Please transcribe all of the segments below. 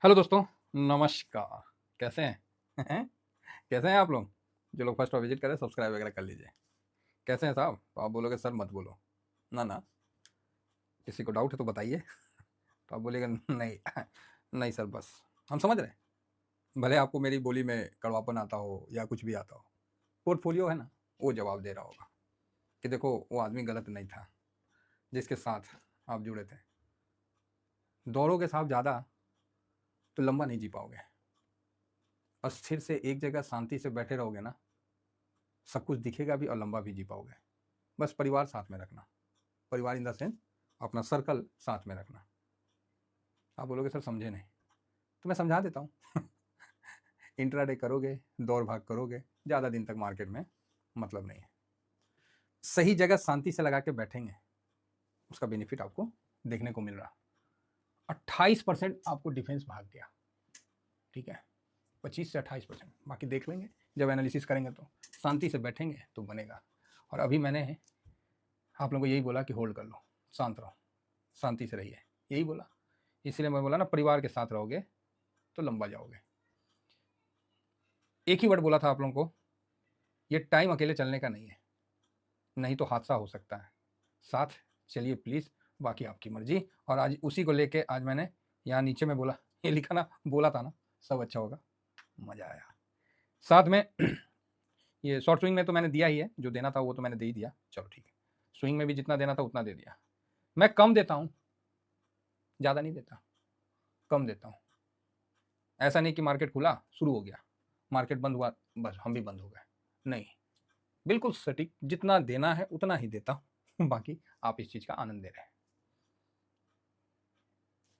Hello दोस्तों, नमस्कार। कैसे हैं? हैं? कैसे हैं आप लोग? जो लोग फर्स्ट बार विज़िट कर रहे हैं सब्सक्राइब वगैरह कर लीजिए। कैसे हैं साहब? तो आप बोलोगे सर मत बोलो। ना, ना, किसी को डाउट है तो बताइए। तो आप बोलिएगा नहीं, नहीं सर बस। हम समझ रहे हैं। भले आपको मेरी बोली में कड़वापन आता हो या कुछ भी आता हो। पोर्टफोलियो है ना, वो जवाब दे रहा होगा कि देखो वो आदमी गलत नहीं था, जिसके साथ आप जुड़े थे। दौड़ोगे साहब ज़्यादा तो लंबा नहीं जी पाओगे और स्थिर से एक जगह शांति से बैठे रहोगे ना, सब कुछ दिखेगा भी और लंबा भी जी पाओगे। बस परिवार साथ में रखना। परिवार इन द सेंस अपना सर्कल साथ में रखना। आप बोलोगे सर समझे नहीं, तो मैं समझा देता हूँ। इंट्राडे करोगे, दौड़ भाग करोगे, ज़्यादा दिन तक मार्केट में मतलब नहीं है। सही जगह शांति से लगा के बैठेंगे, उसका बेनिफिट आपको देखने को मिल रहा। 28% आपको डिफेंस भाग गया, ठीक है, 25 से 28%, बाकी देख लेंगे जब एनालिसिस करेंगे। तो शांति से बैठेंगे तो बनेगा। और अभी मैंने आप लोगों को यही बोला कि होल्ड कर लो, शांत रहो, शांति से रहिए, यही बोला। इसलिए मैं बोला ना, परिवार के साथ रहोगे तो लंबा जाओगे। एक ही वर्ड बोला था आप लोगों को, ये टाइम अकेले चलने का नहीं है, नहीं तो हादसा हो सकता है। साथ चलिए प्लीज़, बाकी आपकी मर्जी। और आज उसी को लेके आज मैंने यहाँ नीचे में बोला, ये लिखा ना, बोला था ना सब अच्छा होगा, मज़ा आया। साथ में ये शॉर्ट स्विंग में तो मैंने दिया ही है, जो देना था वो तो मैंने दे ही दिया, चलो ठीक है। स्विंग में भी जितना देना था उतना दे दिया। मैं कम देता हूँ, ज़्यादा नहीं देता, कम देता हूँ। ऐसा नहीं कि मार्केट खुला शुरू हो गया, मार्केट बंद हुआ बस हम भी बंद हो गए, नहीं, बिल्कुल सटीक जितना देना है उतना ही देता हूँ। बाकी आप इस चीज़ का आनंद ले रहे हैं।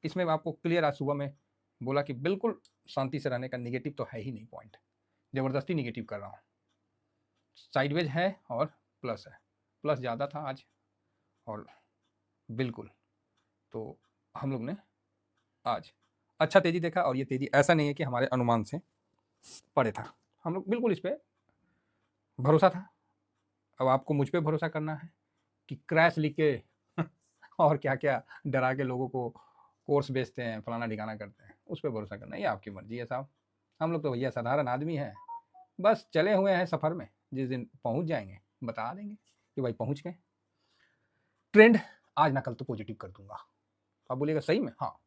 इसमें मैं आपको क्लियर आज सुबह में बोला कि बिल्कुल शांति से रहने का निगेटिव तो है ही नहीं पॉइंट, ज़बरदस्ती निगेटिव कर रहा हूँ। साइडवेज है और प्लस है, प्लस ज़्यादा था आज, और बिल्कुल तो हम लोग ने आज अच्छा तेज़ी देखा। और ये तेज़ी ऐसा नहीं है कि हमारे अनुमान से परे था, हम लोग बिल्कुल इस पर भरोसा था। अब आपको मुझ पर भरोसा करना है कि क्रैश लिख के और क्या क्या डरा के लोगों को कोर्स बेचते हैं, फलाना ठिकाना करते हैं, उस पर भरोसा करना, ये आपकी मर्जी है साहब। हम लोग तो भैया साधारण आदमी हैं, बस चले हुए हैं सफ़र में, जिस दिन पहुंच जाएंगे बता देंगे कि भाई पहुंच गए। ट्रेंड आज ना कल तो पॉजिटिव कर दूंगा। आप बोलिएगा सही में? हाँ,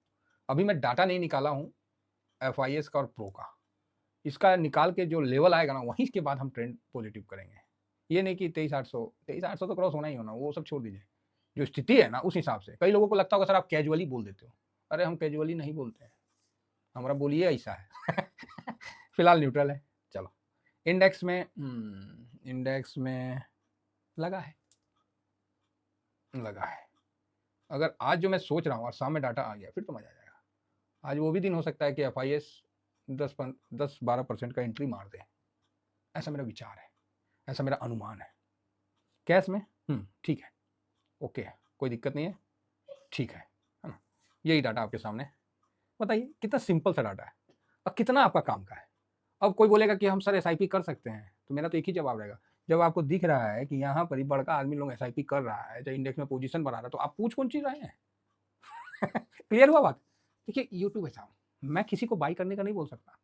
अभी मैं डाटा नहीं निकाला हूँ FIS का और प्रो का, इसका निकाल के जो लेवल आएगा ना वहीं के बाद हम ट्रेंड पॉजिटिव करेंगे। ये नहीं कि 23,800 तो क्रॉस होना ही होना, वो सब छोड़ दीजिए। जो स्थिति है ना उस हिसाब से, कई लोगों को लगता होगा सर आप कैजुअली बोल देते हो। अरे हम कैजुअली नहीं बोलते हैं, हमारा बोलिए ऐसा है। फिलहाल न्यूट्रल है। चलो इंडेक्स में लगा है, लगा है। अगर आज जो मैं सोच रहा हूँ और सामने डाटा आ गया फिर तो मजा आ जाएगा। आज वो भी दिन हो सकता है कि FIS 10-12% का एंट्री मार दे, ऐसा मेरा विचार है, ऐसा मेरा अनुमान है। कैश में ठीक है, ओके है, कोई दिक्कत नहीं है, ठीक है ना। यही डाटा आपके सामने, बताइए कितना सिंपल सा डाटा है और कितना आपका काम का है। अब कोई बोलेगा कि हम सर SIP कर सकते हैं, तो मेरा तो एक ही जवाब रहेगा, जब आपको दिख रहा है कि यहाँ पर ही बड़का आदमी लोग SIP कर रहा है, चाहे इंडेक्स में पोजीशन बना रहा है, तो आप पूछ कौन चीज रहे हैं? क्लियर हुआ बात? देखिए यूट्यूब ऐसा, मैं किसी को बाई करने का नहीं बोल सकता,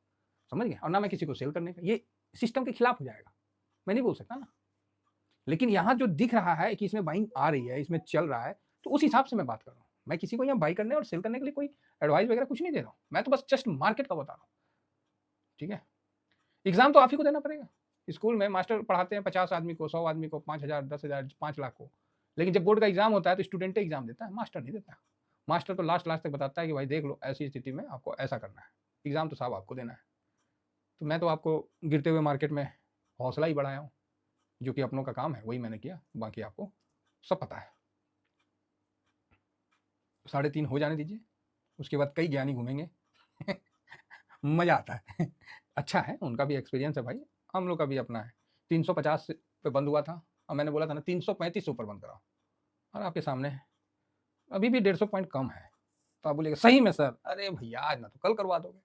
समझ गए, और ना मैं किसी को सेल करने का, ये सिस्टम के खिलाफ हो जाएगा, मैं नहीं बोल सकता ना। लेकिन यहाँ जो दिख रहा है कि इसमें बाइंग आ रही है, इसमें चल रहा है, तो उस हिसाब से मैं बात कर रहा हूँ। मैं किसी को यहाँ बाई करने और सेल करने के लिए कोई एडवाइस वगैरह कुछ नहीं दे रहा हूँ, मैं तो बस जस्ट मार्केट का बता रहा हूँ, ठीक है। एग्जाम तो आप ही को देना पड़ेगा। स्कूल में मास्टर पढ़ाते हैं 50 आदमी को, 100 आदमी को, 5,000, 10,000, 5 लाख को, लेकिन जब बोर्ड का एग्जाम होता है तो स्टूडेंट एग्जाम देता है, मास्टर नहीं देता। मास्टर तो लास्ट लास्ट तक बताता है कि भाई देख लो ऐसी स्थिति में आपको ऐसा करना है, एग्जाम तो साहब आपको देना है। तो मैं तो आपको गिरते हुए मार्केट में हौसला ही बढ़ाया हूँ, जो कि अपनों का काम है वही मैंने किया, बाकी आपको सब पता है। 3:30 हो जाने दीजिए, उसके बाद कई ज्ञानी घूमेंगे। मज़ा आता है। अच्छा है, उनका भी एक्सपीरियंस है भाई, हम लोग का भी अपना है। 350 पे बंद हुआ था और मैंने बोला था ना 335 से ऊपर बंद कराओ, और आपके सामने है। अभी भी 150 पॉइंट कम है। तो आप बोलिएगा सही में सर, अरे भैया आज ना तो कल करवा दोगे।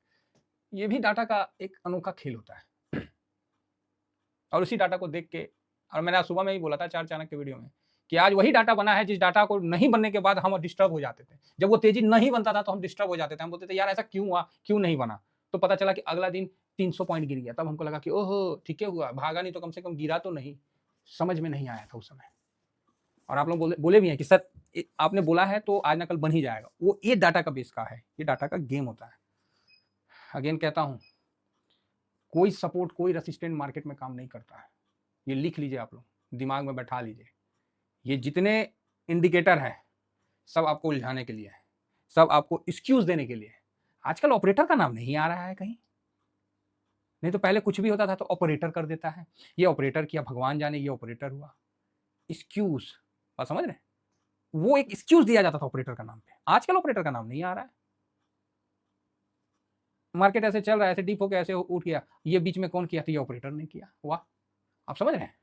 ये भी डाटा का एक अनोखा खेल होता है। और उसी डाटा को देख के, और मैंने आज सुबह में ही बोला था 4 चाणक्य के वीडियो में कि आज वही डाटा बना है जिस डाटा को नहीं बनने के बाद हम डिस्टर्ब हो जाते थे। जब वो तेजी नहीं बनता था तो हम डिस्टर्ब हो जाते थे, हम बोलते थे यार ऐसा क्यों हुआ, क्यों नहीं बना। तो पता चला कि अगला दिन 300 पॉइंट गिर गया, तब हमको लगा कि ओहो ठीक है हुआ, भागा नहीं तो कम से कम गिरा तो नहीं। समझ में नहीं आया था उस समय। और आप लोग बोले भी हैं कि सर आपने बोला है तो आज ना कल बन ही जाएगा। वो ये डाटा का बेस का है, ये डाटा का गेम होता है। अगेन कहता हूं, कोई सपोर्ट कोई रेसिस्टेंट मार्केट में काम नहीं करता है। ये लिख लीजिए, आप लोग दिमाग में बैठा लीजिए। ये जितने इंडिकेटर हैं सब आपको उलझाने के लिए है, सब आपको एक्सक्यूज देने के लिए है। आजकल ऑपरेटर का नाम नहीं आ रहा है कहीं, नहीं तो पहले कुछ भी होता था तो ऑपरेटर कर देता है, ये ऑपरेटर किया, भगवान जाने ये ऑपरेटर हुआ। एक्सक्यूज, बात समझ रहे? वो एक एक्सक्यूज दिया जाता था ऑपरेटर का नाम पे। आजकल ऑपरेटर का नाम नहीं आ रहा है। मार्केट ऐसे चल रहा है, ऐसे डीप होकर ऐसे उठ गया, ये बीच में कौन किया था? ये ऑपरेटर ने किया। वाह, आप समझ रहे हैं?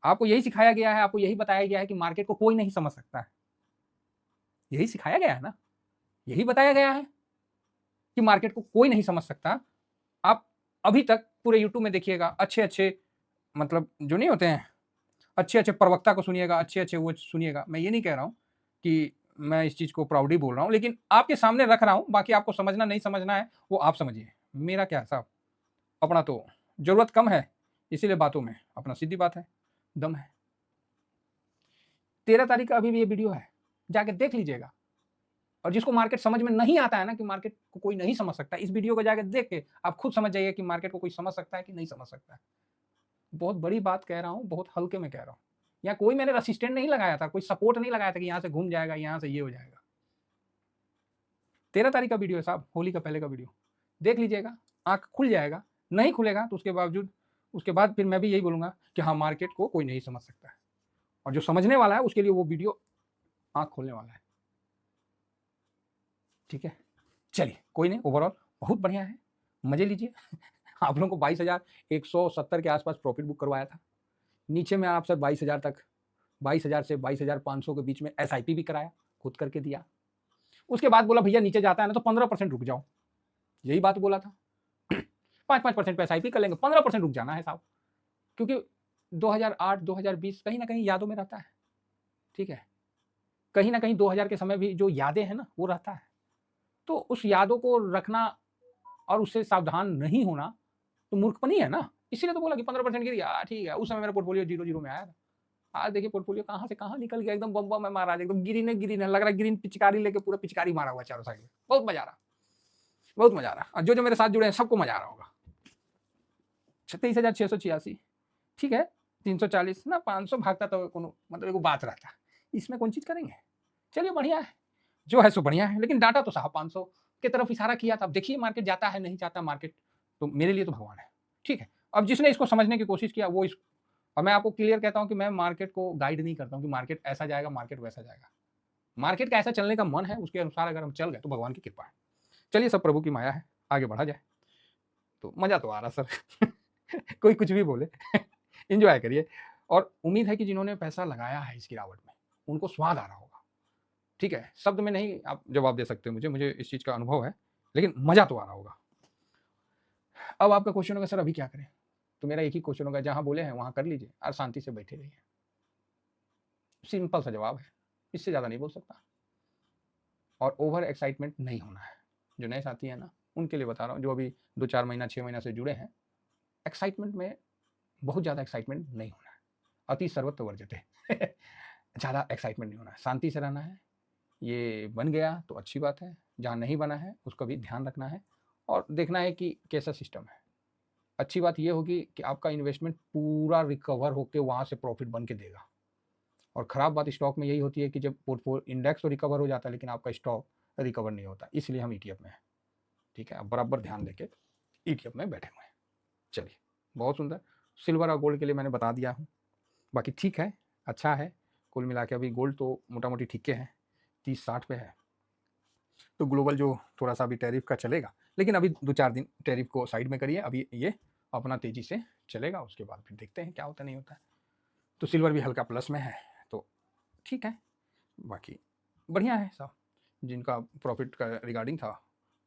आपको यही सिखाया गया है, आपको यही बताया गया है कि मार्केट को कोई नहीं समझ सकता है। यही सिखाया गया है ना, यही बताया गया है कि मार्केट को कोई नहीं समझ सकता। आप अभी तक पूरे यूट्यूब में देखिएगा, अच्छे अच्छे मतलब जो नहीं होते हैं, अच्छे अच्छे प्रवक्ता को सुनिएगा, अच्छे अच्छे वो सुनिएगा। मैं ये नहीं कह रहा हूँ कि मैं इस चीज़ को प्राउडली बोल रहा हूँ, लेकिन आपके सामने रख रहा हूँ। बाकी आपको समझना नहीं समझना है वो आप समझिए, मेरा क्या है साहब। अपना तो जरूरत कम है, इसीलिए बातों में अपना सीधी बात है, दम है। 13 तारीख का अभी भी ये वीडियो है, जाके देख लीजिएगा। और जिसको मार्केट समझ में नहीं आता है ना, कि मार्केट को कोई नहीं समझ सकता, इस वीडियो को जाके देख के आप खुद समझ जाइए कि मार्केट को कोई समझ सकता है कि नहीं समझ सकता है। बहुत बड़ी बात कह रहा हूँ, बहुत हल्के में कह रहा हूँ। या कोई मैंने रेसिस्टेंट नहीं लगाया था, कोई सपोर्ट नहीं लगाया था कि यहाँ से घूम जाएगा, यहाँ से ये हो जाएगा। 13 तारीख का वीडियो है साहब, होली का पहले का वीडियो, देख लीजिएगा, आंख खुल जाएगा। नहीं खुलेगा तो उसके बावजूद, उसके बाद फिर मैं भी यही बोलूंगा कि हाँ, मार्केट को कोई नहीं समझ सकता है, और जो समझने वाला है उसके लिए वो वीडियो आंख खोलने वाला है। ठीक है, चलिए कोई नहीं, ओवरऑल बहुत बढ़िया है, मजे लीजिए। आप लोगों को 22,170 के आसपास प्रॉफिट बुक करवाया था। नीचे में आप सर 22,000 तक, 22,000 से 22,500 के बीच में SIP भी कराया, खुद करके दिया। उसके बाद बोला भैया नीचे जाता है ना तो 15% रुक जाओ, यही बात बोला था। 5-5% पे SIP कर लेंगे, 15% रुक जाना है साहब, क्योंकि 2008-2020 कहीं ना कहीं यादों में रहता है। ठीक है, कहीं ना कहीं 2000 के समय भी जो यादें हैं ना वो रहता है, तो उस यादों को रखना और उससे सावधान नहीं होना तो मूर्खपनी है ना। इसीलिए तो बोला कि 15% गिर गया, ठीक है। उस समय मेरा पोर्टफोलियो 0-0 में आया था। आज देखिए पोर्टफोलियो कहाँ से कहाँ निकल गया, एकदम बम बम है महाराज, एकदम ग्रीन है, लग रहा है ग्रीन पिचकारी लेके पूरा पिचकारी मारा हुआ चारों साइड में। बहुत मजा आ रहा, बहुत मजा आ रहा। और जो मेरे साथ जुड़े हैं सबको मजा आ रहा होगा। 23,686, ठीक है, 340 ना 500 भागता तो मतलब एक बात रहता, इसमें कौन चीज करेंगे। चलिए बढ़िया है, जो है सो बढ़िया है, लेकिन डाटा तो साहब 500 की तरफ इशारा किया था। अब देखिए मार्केट जाता है नहीं जाता, मार्केट तो मेरे लिए तो भगवान है। ठीक है, अब जिसने इसको समझने की कोशिश किया वो और मैं आपको क्लियर कहता हूं कि मैं मार्केट को गाइड नहीं करता हूं कि मार्केट ऐसा जाएगा, मार्केट वैसा जाएगा। मार्केट का ऐसा चलने का मन है, उसके अनुसार अगर हम चल गए तो भगवान की कृपा है। चलिए, सब प्रभु की माया है, आगे बढ़ा जाए। तो मजा तो आ रहा सर। कोई कुछ भी बोले, एंजॉय करिए। और उम्मीद है कि जिन्होंने पैसा लगाया है इस गिरावट में उनको स्वाद आ रहा होगा। ठीक है, शब्द में नहीं आप जवाब दे सकते मुझे इस चीज का अनुभव है, लेकिन मजा तो आ रहा होगा। अब आपका क्वेश्चन होगा सर अभी क्या करें, तो मेरा एक ही क्वेश्चन होगा, जहां बोले हैं वहां कर लीजिए और शांति से बैठे रहिए। सिंपल सा जवाब है, इससे ज्यादा नहीं बोल सकता। और ओवर एक्साइटमेंट नहीं होना है। जो नए साथी हैं ना उनके लिए बता रहा हूँ, जो अभी 2-4 महीना 6 महीना से जुड़े हैं, एक्साइटमेंट में बहुत ज़्यादा एक्साइटमेंट नहीं होना है। अति सर्वत्र वर्जते। ज़्यादा एक्साइटमेंट नहीं होना है, शांति से रहना है। ये बन गया तो अच्छी बात है, जहाँ नहीं बना है उसका भी ध्यान रखना है और देखना है कि कैसा सिस्टम है। अच्छी बात ये होगी कि आपका इन्वेस्टमेंट पूरा रिकवर होकर वहाँ से प्रॉफिट बन के देगा। और ख़राब बात स्टॉक में यही होती है कि जब पोर्टफोलियो इंडेक्स तो रिकवर हो जाता है लेकिन आपका स्टॉक रिकवर नहीं होता, इसलिए हम ETF में हैं। ठीक है, आप बराबर ध्यान देके ETF में बैठे हुए हैं। चलिए, बहुत सुंदर। सिल्वर और गोल्ड के लिए मैंने बता दिया हूँ, बाकी ठीक है, अच्छा है। कुल मिला के अभी गोल्ड तो मोटा मोटी ठीक है, 30-60 पे है। तो ग्लोबल जो थोड़ा सा अभी टैरिफ का चलेगा, लेकिन अभी 2-4 दिन टैरिफ को साइड में करिए, अभी ये अपना तेजी से चलेगा, उसके बाद फिर देखते हैं क्या होता नहीं होता है। तो सिल्वर भी हल्का प्लस में है, तो ठीक है, बाकी बढ़िया है सब। जिनका प्रॉफिट का रिगार्डिंग था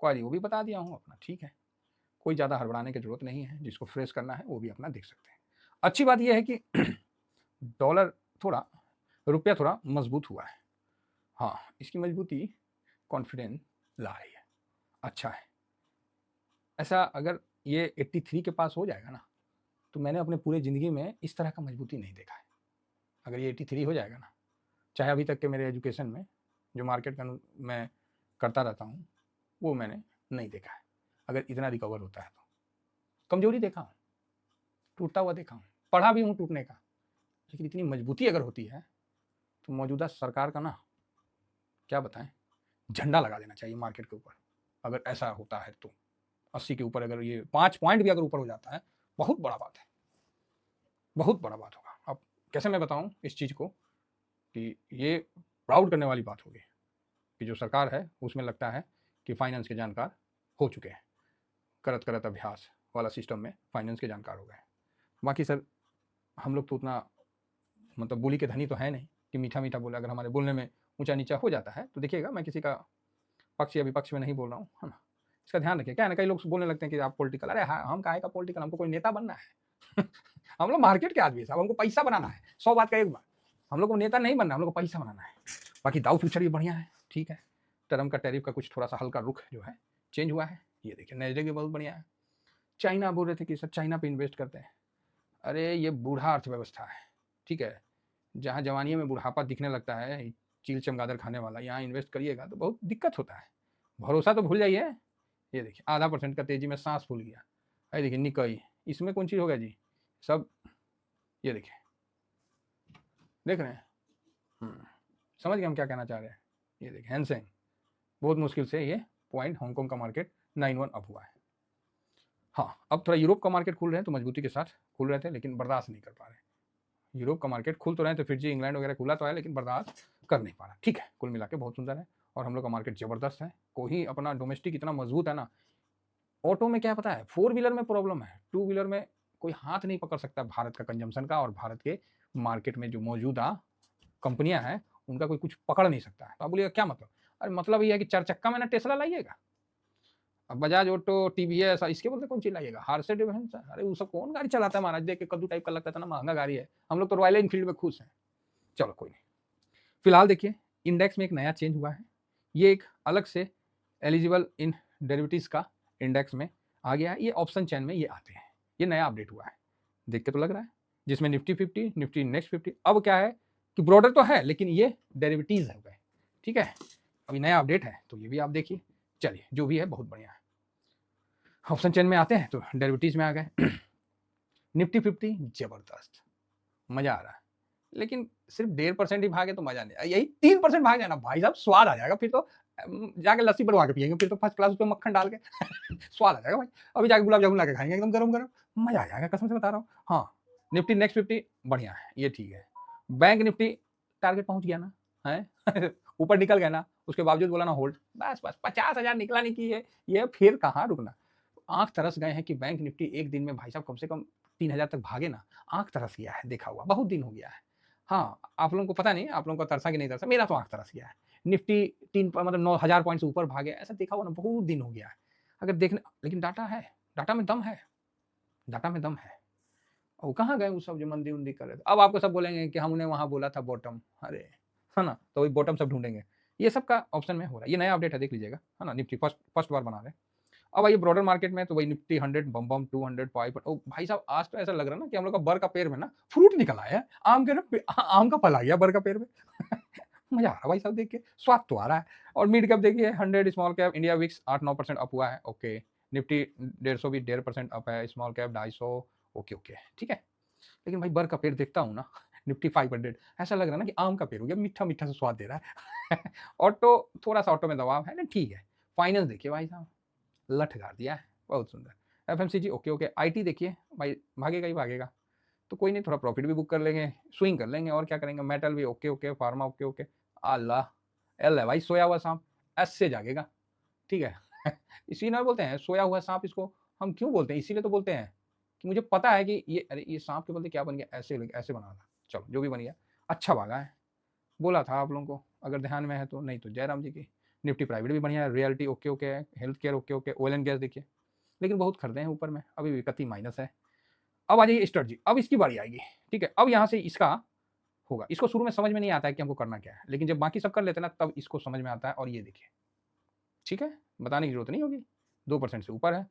क्वारी वो भी बता दिया हूँ अपना, ठीक है, कोई ज़्यादा हड़बड़ाने की जरूरत नहीं है। जिसको फ्रेश करना है वो भी अपना देख सकते हैं। अच्छी बात यह है कि डॉलर थोड़ा रुपया थोड़ा मजबूत हुआ है। हाँ, इसकी मजबूती कॉन्फिडेंस ला रही है, अच्छा है। ऐसा अगर ये 83 के पास हो जाएगा ना, तो मैंने अपने पूरे ज़िंदगी में इस तरह का मजबूती नहीं देखा है। अगर ये 83 हो जाएगा ना, चाहे अभी तक के मेरे एजुकेशन में जो मार्केट का मैं करता रहता हूँ, वो मैंने नहीं देखा है। अगर इतना रिकवर होता है तो कमजोरी देखा हूँ, टूटता हुआ देखा हूँ, पढ़ा भी हूँ टूटने का, लेकिन इतनी मजबूती अगर होती है तो मौजूदा सरकार का ना क्या बताएं, झंडा लगा देना चाहिए मार्केट के ऊपर। अगर ऐसा होता है तो 80 के ऊपर अगर ये 5 पॉइंट भी अगर ऊपर हो जाता है, बहुत बड़ा बात है, बहुत बड़ा बात होगा। अब कैसे मैं बताऊं इस चीज़ को कि ये प्राउड करने वाली बात होगी कि जो सरकार है उसमें लगता है कि फाइनेंस के जानकार हो चुके हैं, करत करत अभ्यास वाला सिस्टम में फाइनेंस के जानकार हो गए। बाकी सर हम लोग तो उतना मतलब बोली के धनी तो है नहीं कि मीठा मीठा बोले। अगर हमारे बोलने में ऊंचा नीचा हो जाता है तो देखिएगा, मैं किसी का पक्ष या विपक्ष में नहीं बोल रहा हूँ, है ना। इसका ध्यान रखिए। क्या है ना, कई लोग बोलने लगते हैं कि आप पॉलिटिकल, अरे हाँ हम काहे का पॉलिटिकल, हमको कोई नेता बनना है हम लोग मार्केट के आदमी साहब, हमको पैसा बनाना है। 100 बात का एक बात, हम लोग को नेता नहीं बनना, हम लोग को पैसा बनाना है। बाकी दाव फ्यूचर भी बढ़िया है, ठीक है। ट्रम्प का टैरिफ का कुछ थोड़ा सा हल्का रुख जो है चेंज हुआ है, ये देखिए। नैस्डैक भी बहुत बढ़िया है। चाइना बोल रहे थे कि सर चाइना पे इन्वेस्ट करते हैं, अरे ये बूढ़ा अर्थव्यवस्था है, ठीक है। जहाँ जवानी में बुढ़ापा दिखने लगता है, चील चमगादड़ खाने वाला, यहाँ इन्वेस्ट करिएगा तो बहुत दिक्कत होता है। भरोसा तो भूल जाइए। ये देखिए 0.5% का तेजी में सांस फूल गया। अरे देखिए निकई, इसमें कौन चीज़ होगा जी सब, ये देखिए, देख रहे हैं। समझ गए हम क्या कहना चाह रहे हैं। ये देखिए हैंसेंग, बहुत मुश्किल से ये पॉइंट हांगकांग का मार्केट 91 अप हुआ है। हाँ, अब थोड़ा यूरोप का मार्केट खुल रहे हैं तो मजबूती के साथ खुल रहे थे, लेकिन बर्दाश्त नहीं कर पा रहे। यूरोप का मार्केट खुल तो रहे हैं तो फिर जी इंग्लैंड वगैरह खुला तो है, लेकिन बर्दाश्त कर नहीं पा रहा। ठीक है, कुल मिला के बहुत सुंदर है और हम लोग का मार्केट जबरदस्त है। कोई अपना डोमेस्टिक इतना मजबूत है ना। ऑटो में क्या पता है, 4 व्हीलर में प्रॉब्लम है, 2 व्हीलर में कोई हाथ नहीं पकड़ सकता भारत का कंजम्पशन का, और भारत के मार्केट में जो मौजूदा कंपनियां हैं उनका कोई कुछ पकड़ नहीं सकता है। तो आप बोलिएगा क्या मतलब, अरे मतलब ये है कि 4 चक्का में ना टेस्ला लाइएगा, अब बजाज ऑटो, टीवीएस, इसके बोलते कौन चीज लाइएगा, हार्से डिफेंस। अरे वो सब कौन गाड़ी चलाता है महाराज, देख के कद्दू टाइप का लगता था ना, महंगा गाड़ी है। हम लोग तो रॉयल एनफील्ड में खुश हैं। चलो कोई नहीं। फिलहाल देखिए इंडेक्स में एक नया चेंज हुआ है, ये एक अलग से एलिजिबल इन डेरिवेटिव्स का इंडेक्स में आ गया है। ये ऑप्शन चेन में ये आते हैं, ये नया अपडेट हुआ है, देख के तो लग रहा है। जिसमें निफ्टी 50, निफ्टी नेक्स्ट 50, अब क्या है कि ब्रॉडर तो है लेकिन ये डेरिवेटिव्स हो गए, ठीक है। अभी नया अपडेट है तो ये भी आप देखिए। चलिए जो भी है बहुत बढ़िया है। ऑप्शन चेन में आते हैं तो डेरिवेटिव्स में आ गए। निफ्टी 50 जबरदस्त, मजा आ रहा है, लेकिन सिर्फ 1.5% ही भागे तो मजा नहीं। यही 3% भाग जाए ना भाई साहब, स्वाद आ जाएगा। फिर तो जाके लस्सी बनवा के पियेंगे, फिर तो फर्स्ट क्लास उसमें मक्खन डाल के स्वाद आ जाएगा भाई। अभी जाके गुलाब जामुन ला के खाएंगे एकदम गरम गरम, मजा आ जाएगा, कसम से बता रहा हूँ। हाँ, निफ्टी नेक्स्ट 50 बढ़िया है, ये ठीक है। बैंक निफ्टी टारगेट पहुंच गया ना है ऊपर निकल गया ना, उसके बावजूद बोला ना होल्ड, बस बस 50,000 निकला नहीं की ये फिर कहाँ रुकना। आंख तरस गए हैं कि बैंक निफ्टी एक दिन में भाई साहब कम से कम 3,000 तक भागे ना, आंख तरस गया है, देखा हुआ बहुत दिन हो गया है। हाँ, आप लोगों को पता नहीं, आप लोगों को तरसा कि नहीं तरसा, मेरा तो आंख तरस गया है। निफ्टी 3 मतलब 9,000 पॉइंट से ऊपर भागे, ऐसा देखा हुआ ना बहुत दिन हो गया है। अगर देखने, लेकिन डाटा है, डाटा में दम है, डाटा में दम है। और कहाँ गए वो सब जो मंदी उंदी कर रहे थे। अब आपको सब बोलेंगे कि हमने वहां बोला था बॉटम, अरे है ना, तो वही बॉटम सब ढूंढेंगे। ये सब का ऑप्शन में हो रहा है, ये नया अपडेट है, देख लीजिएगा, है ना। निफ्टी फर्स्ट बार बना रहे हैं। अब आइए ब्रॉडर मार्केट में, तो वही निफ्टी 100 बम बम 200 5। ओ भाई साहब आज तो ऐसा लग रहा है ना कि हम लोग का बर का पेड़ में ना फ्रूट निकल आया है, आम के ना आम का फल आ गया बर का पेड़ में मजा आ रहा है भाई साहब देख के, स्वाद तो आ रहा है। और मिड कैप देखिए 100 small cap India VIX 8-9% up हुआ है, ओके। निफ्टी 150 भी 1.5% अप है, स्मॉल कैप 250, ओके ओके ठीक है। लेकिन भाई बर का पेड़ देखता हूँ ना निफ्टी 500, ऐसा लग रहा है ना कि आम का पेड़ हो गया, मीठा मीठा सा स्वाद दे रहा है ऑटो थोड़ा सा ऑटो में दबाव है ना, ठीक है। फाइनेंस देखिए भाई साहब लठ गाड़ दिया है, बहुत सुंदर। FMCG okay okay. आईटी देखिए भाई भागेगा ही भागेगा, तो कोई नहीं, थोड़ा प्रॉफिट भी बुक कर लेंगे, स्विंग कर लेंगे, और क्या करेंगे। मेटल भी okay okay, pharma okay okay. अल्लाह एल है भाई, सोया हुआ सांप, एस से जागेगा, ठीक है इसी ना बोलते हैं सोया हुआ सांप, इसको हम क्यों बोलते हैं, इसीलिए तो बोलते हैं कि मुझे पता है कि ये, अरे ये सांप के बोलते क्या बन गया, ऐसे ऐसे बना था। चलो जो भी बन गया, अच्छा भागा है, बोला था आप लोगों को, अगर ध्यान में है तो, नहीं तो जयराम जी की। निफ्टी प्राइवेट भी बढ़िया है, रियलिटी ओके ओके है, health care okay okay, oil and gas देखिए, लेकिन बहुत खरीदे हैं ऊपर में, अभी विकति माइनस है। अब आ जाइए स्ट्रेटजी, अब इसकी बारी आएगी, ठीक है। अब यहाँ से इसका होगा। इसको शुरू में समझ में नहीं आता है कि हमको करना क्या है, लेकिन जब बाकी सब कर लेते हैं ना, तब इसको समझ में आता है। और ये देखिए, ठीक है, बताने की जरूरत नहीं होगी, 2% से ऊपर है।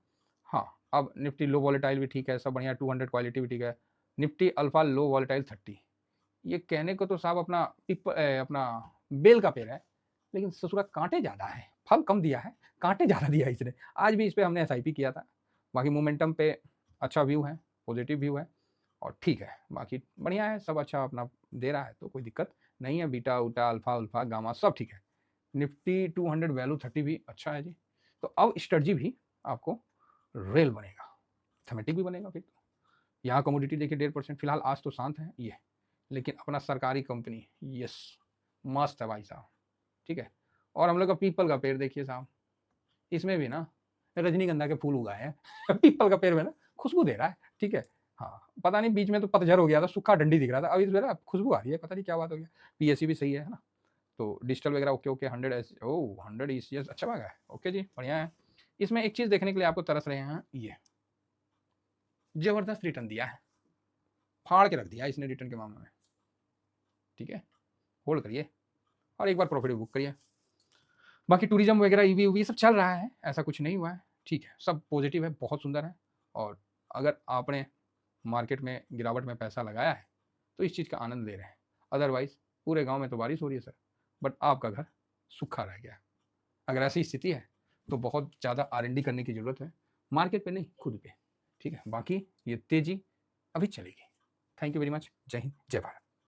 हाँ, अब निफ्टी लो वॉलेटाइल भी ठीक है, सब बढ़िया, 200 क्वालिटी भी ठीक है। निफ्टी अल्फा लो वॉलेटाइल 30, ये कहने को तो साहब अपना बेल का पेड़ है, लेकिन ससुरा कांटे ज़्यादा है, फल कम दिया है, कांटे ज़्यादा दिया है इसने। आज भी इस पे हमने एसआईपी किया था। बाकी मोमेंटम पे अच्छा व्यू है, पॉजिटिव व्यू है, और ठीक है, बाकी बढ़िया है, सब अच्छा अपना दे रहा है, तो कोई दिक्कत नहीं है। बीटा उटा अल्फा उल्फा गामा सब ठीक है। निफ्टी 200 वैल्यू 30 भी अच्छा है जी। तो अब स्ट्रेटजी भी आपको रेल बनेगा, थमेटिक भी बनेगा। फिर तो यहाँ कमोडिटी देखिए 1.5%, फिलहाल आज तो शांत है ये, लेकिन अपना सरकारी कंपनी यस मस्त है भाई साहब, ठीक है। और हम लोग का पीपल का पेड़ देखिए साहब, इसमें भी ना रजनीगंधा के फूल उगाए हैं पीपल का पेड़ में ना खुशबू दे रहा है, ठीक है। हाँ, पता नहीं बीच में तो पतझड़ हो गया था, सूखा डंडी दिख रहा था, अब इसमें ना खुशबू आ रही है, पता नहीं क्या बात हो गया। पीएससी भी सही है ना, तो डिजिटल वगैरह ओके ओके। 100 ECS अच्छा भागा है, ओके जी, बढ़िया है। इसमें एक चीज देखने के लिए आपको तरस रहे हैं, ये जबरदस्त रिटर्न दिया है, फाड़ के रख दिया इसने रिटर्न के मामले में, ठीक है। होल्ड करिए और एक बार प्रॉफिट बुक करिए। बाकी टूरिज्म वगैरह ईवी उवी सब चल रहा है, ऐसा कुछ नहीं हुआ है, ठीक है, सब पॉजिटिव है, बहुत सुंदर है। और अगर आपने मार्केट में गिरावट में पैसा लगाया है तो इस चीज़ का आनंद ले रहे हैं। अदरवाइज पूरे गांव में तो बारिश हो रही है सर, बट आपका घर सूखा रह गया। अगर ऐसी स्थिति है तो बहुत ज़्यादा R&D करने की ज़रूरत है, मार्केट पे नहीं, खुद पे, ठीक है। बाकी ये तेज़ी अभी चलेगी। थैंक यू वेरी मच, जय हिंद, जय भारत।